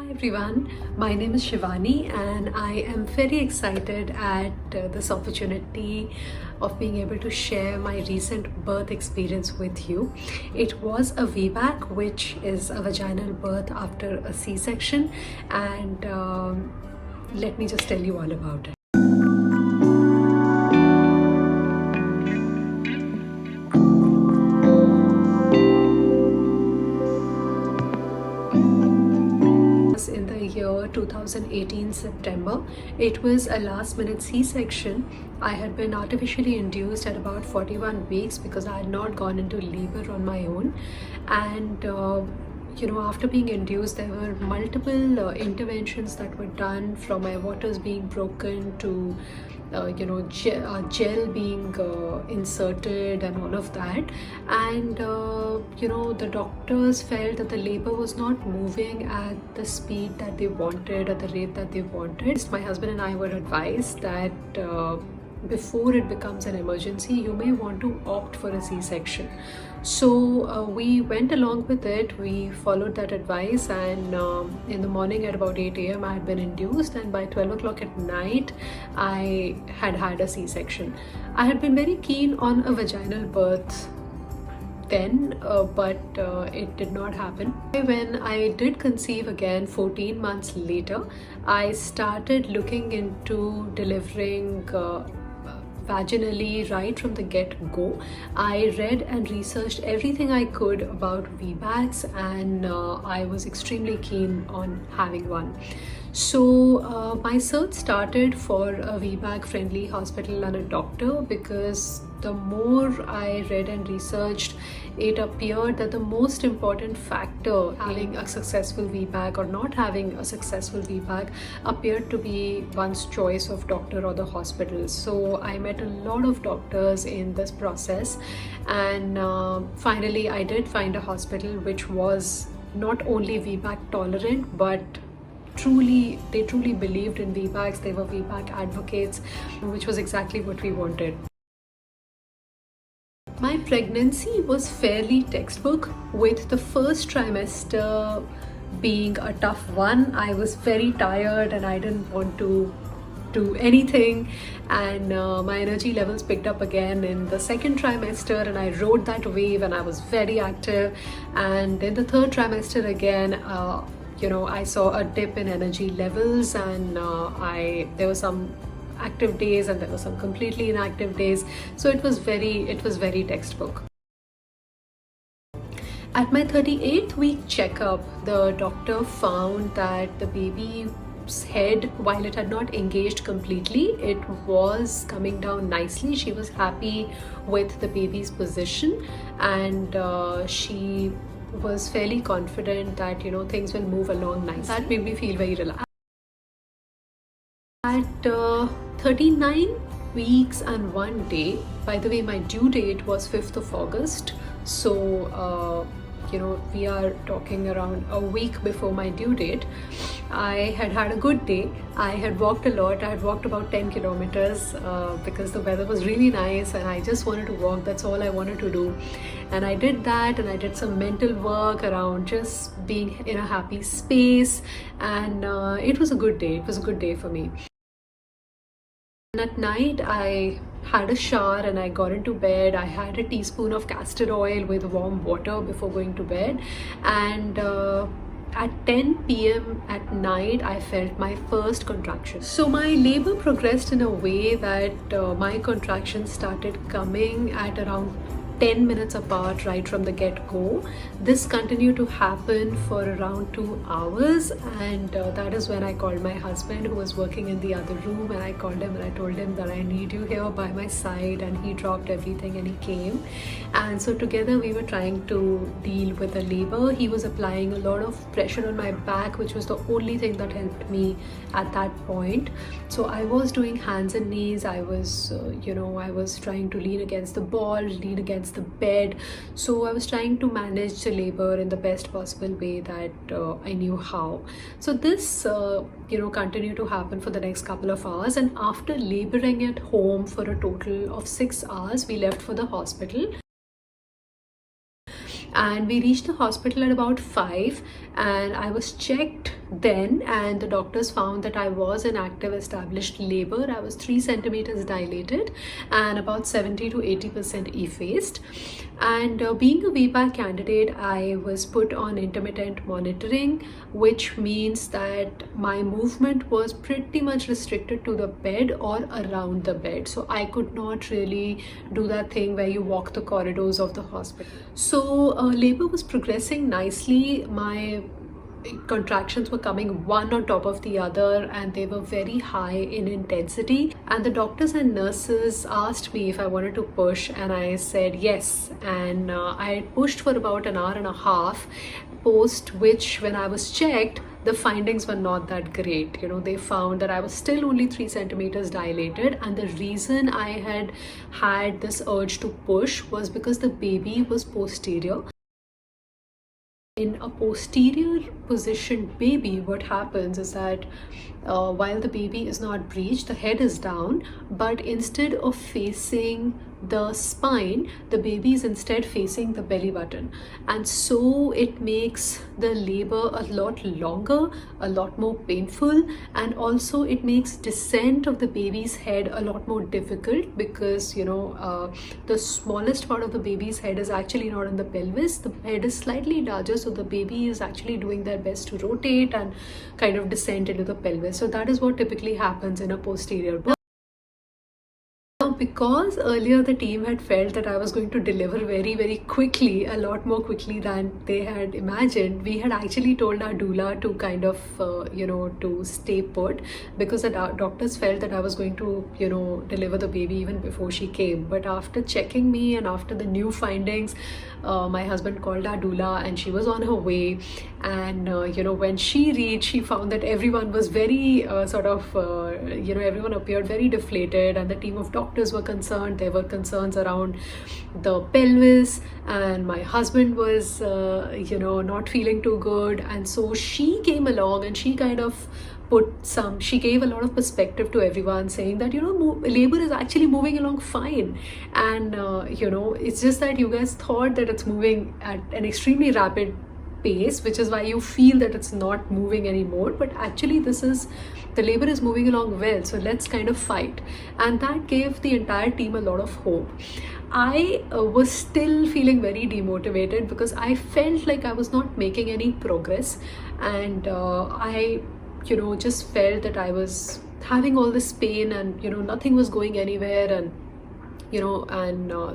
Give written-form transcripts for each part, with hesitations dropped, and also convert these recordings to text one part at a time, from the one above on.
Hi everyone, my name is Shivani and I am very excited at this opportunity of being able to share my recent birth experience with you. It was a VBAC, which is a vaginal birth after a C-section, and let me just tell you all about it. In the year 2018 September. It was a last minute C-section. I had been artificially induced at about 41 weeks because I had not gone into labor on my own, and after being induced there were multiple interventions that were done, from my waters being broken to gel being inserted and all of that. And the doctors felt that the labor was not moving at the speed that they wanted, at the rate that they wanted. My husband and I were advised that before it becomes an emergency, you may want to opt for a C-section. So we went along with it. We followed that advice, and in the morning at about 8 a.m. I had been induced, and by 12 o'clock at night I had a C-section. I had been very keen on a vaginal birth then, but it did not happen. When I did conceive again 14 months later, I started looking into delivering vaginally right from the get-go. I read and researched everything I could about VBACs, and I was extremely keen on having one. So my search started for a VBAC friendly hospital and a doctor, because the more I read and researched, it appeared that the most important factor having a successful VBAC or not having a successful VBAC appeared to be one's choice of doctor or the hospital. So I met a lot of doctors in this process, and finally I did find a hospital which was not only VBAC tolerant, but they truly believed in VBACs. They were VBAC advocates, which was exactly what we wanted. My pregnancy was fairly textbook, with the first trimester being a tough one. I was very tired and I didn't want to do anything, and my energy levels picked up again in the second trimester, and I rode that wave and I was very active. And in the third trimester again, I saw a dip in energy levels, and there were some active days and there were some completely inactive days. So it was very textbook. At my 38th week checkup, the doctor found that the baby's head, while it had not engaged completely, it was coming down nicely. She was happy with the baby's position, and she was fairly confident that things will move along nicely. That made me feel very relaxed. At 39 weeks and 1 day, by the way, my due date was 5th of August. So we are talking around a week before my due date. I had a good day. I had walked a lot. I had walked about 10 kilometers because the weather was really nice and I just wanted to walk. That's all I wanted to do. And I did that, and I did some mental work around just being in a happy space, and it was a good day. It was a good day for me. And at night I had a shower and I got into bed. I had a teaspoon of castor oil with warm water before going to bed, and at 10 p.m. at night I felt my first contraction. So my labor progressed in a way that my contractions started coming at around 10 minutes apart right from the get-go. This continued to happen for around 2 hours, and that is when I called my husband, who was working in the other room, and I called him and I told him that I need you here by my side, and he dropped everything and he came. And so together we were trying to deal with the labor. He was applying a lot of pressure on my back, which was the only thing that helped me at that point. So I was doing hands and knees. I was I was trying to lean against the wall, lean against the bed. So I was trying to manage the labor in the best possible way that I knew how. So this continued to happen for the next couple of hours, and after laboring at home for a total of 6 hours, we left for the hospital. And we reached the hospital at about 5, and I was checked then, and the doctors found that I was in active established labor. I was 3 centimeters dilated and about 70 to 80% effaced. And being a VBAC candidate, I was put on intermittent monitoring, which means that my movement was pretty much restricted to the bed or around the bed. So I could not really do that thing where you walk the corridors of the hospital. So labor was progressing nicely. My contractions were coming one on top of the other, and they were very high in intensity, and the doctors and nurses asked me if I wanted to push, and I said yes. And I pushed for about an hour and a half, post which, when I was checked, the findings were not that great. They found that I was still only 3 centimeters dilated, and the reason I had this urge to push was because the baby was posterior. In a posterior positioned baby, what happens is that while the baby is not breached, the head is down, but instead of facing the spine, the baby is instead facing the belly button, and so it makes the labor a lot longer, a lot more painful, and also it makes descent of the baby's head a lot more difficult, because the smallest part of the baby's head is actually not in the pelvis. The head is slightly larger, so the baby is actually doing their best to rotate and kind of descend into the pelvis. So that is what typically happens in a posterior birth. Because earlier the team had felt that I was going to deliver very quickly, a lot more quickly than they had imagined, we had actually told our doula to kind of to stay put, because the doctors felt that I was going to deliver the baby even before she came. But after checking me and after the new findings, my husband called our doula, and she was on her way. And when she reached, she found that everyone was very everyone appeared very deflated, and the team of doctors were concerned. There were concerns around the pelvis, and my husband was not feeling too good. And so she came along, and she kind of she gave a lot of perspective to everyone, saying that labor is actually moving along fine, and it's just that you guys thought that it's moving at an extremely rapid pace, which is why you feel that it's not moving anymore. But actually the labor is moving along well, so let's kind of fight. And that gave the entire team a lot of hope. I was still feeling very demotivated, because I felt like I was not making any progress, and I just felt that I was having all this pain, and nothing was going anywhere, and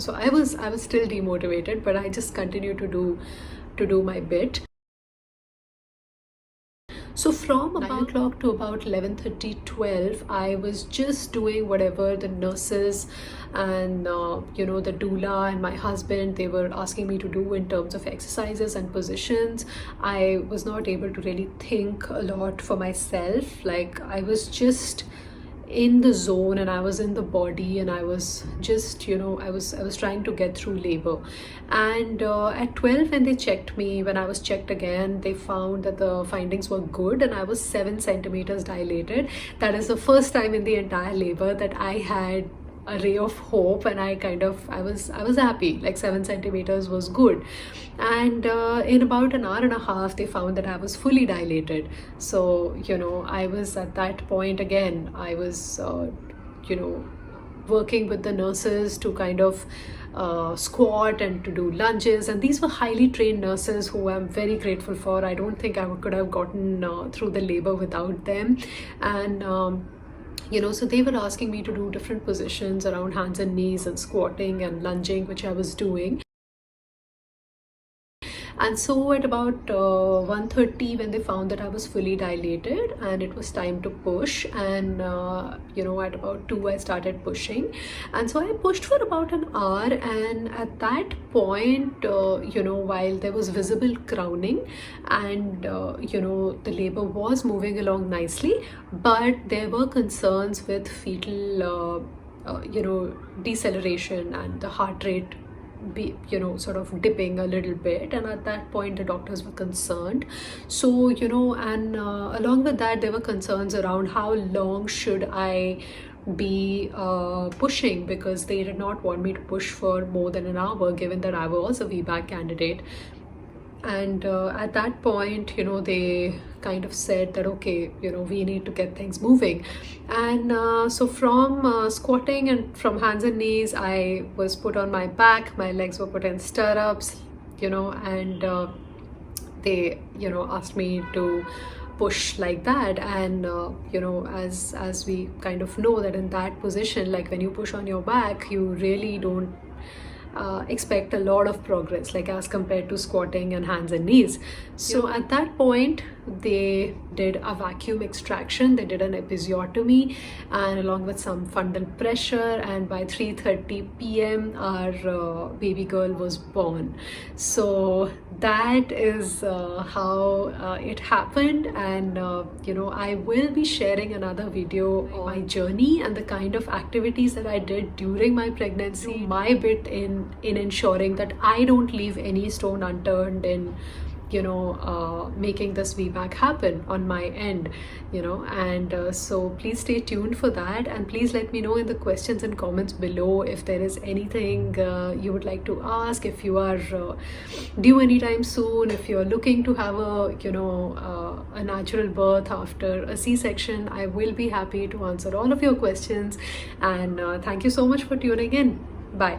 so I was still demotivated, but I just continued to do my bit. So from about 9 o'clock to about 11:30, 12, I was just doing whatever the nurses and the doula and my husband, they were asking me to do in terms of exercises and positions. I was not able to really think a lot for myself. Like, I was just in the zone, and I was in the body, and I was just I was trying to get through labor. And at 12, when they checked me, when I was checked again, they found that the findings were good, and I was 7 centimeters dilated. That is the first time in the entire labor that I had a ray of hope, and I was happy. Like, 7 centimeters was good. And in about an hour and a half, they found that I was fully dilated. So I was at that point, again, I was working with the nurses to kind of squat and to do lunges, and these were highly trained nurses who I'm very grateful for. I don't think I could have gotten through the labor without them. And so they were asking me to do different positions around hands and knees and squatting and lunging, which I was doing. And so at about 1:30, when they found that I was fully dilated and it was time to push, and at about 2, I started pushing. And so I pushed for about an hour, and at that point, while there was visible crowning, and the labor was moving along nicely, but there were concerns with fetal deceleration, and the heart rate sort of dipping a little bit. And at that point, the doctors were concerned. So and along with that, there were concerns around how long should I be pushing, because they did not want me to push for more than an hour, given that I was a VBAC candidate. And at that point, they kind of said that, okay, we need to get things moving. And so from squatting and from hands and knees, I was put on my back, my legs were put in stirrups, and they asked me to push like that. And as we kind of know that in that position, like when you push on your back, you really don't expect a lot of progress, like as compared to squatting and hands and knees. So at that point, they did a vacuum extraction, they did an episiotomy, and along with some fundal pressure, and by 3:30 p.m. our baby girl was born. So that is how it happened. And I will be sharing another video on my journey and the kind of activities that I did during my pregnancy, my bit in ensuring that I don't leave any stone unturned in making this VBAC happen on my end, and so please stay tuned for that. And please let me know in the questions and comments below if there is anything you would like to ask, if you are due anytime soon, if you're looking to have a natural birth after a C-section. I will be happy to answer all of your questions. And thank you so much for tuning in. Bye.